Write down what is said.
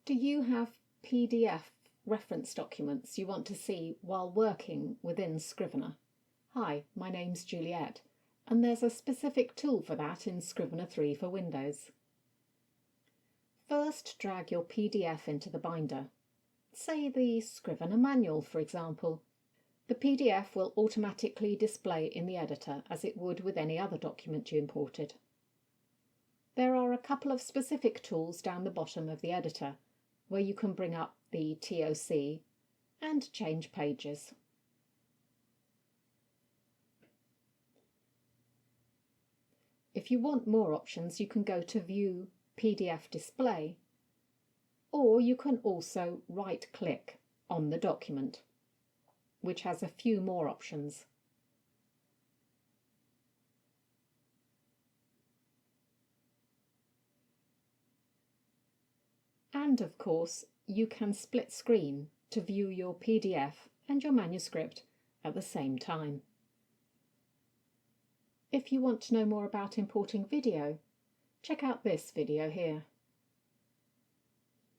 Do you have PDF reference documents you want to see while working within Scrivener? Hi, my name's Juliet, and there's a specific tool for that in Scrivener 3 for Windows. First, drag your PDF into the binder. Say the Scrivener manual, for example. The PDF will automatically display in the editor as it would with any other document you imported. There are a couple of specific tools down the bottom of the editor where you can bring up the TOC and change pages. If you want more options, you can go to View PDF Display, or you can also right-click on the document, which has a few more options. And of course, you can split screen to view your PDF and your manuscript at the same time. If you want to know more about importing video, check out this video here.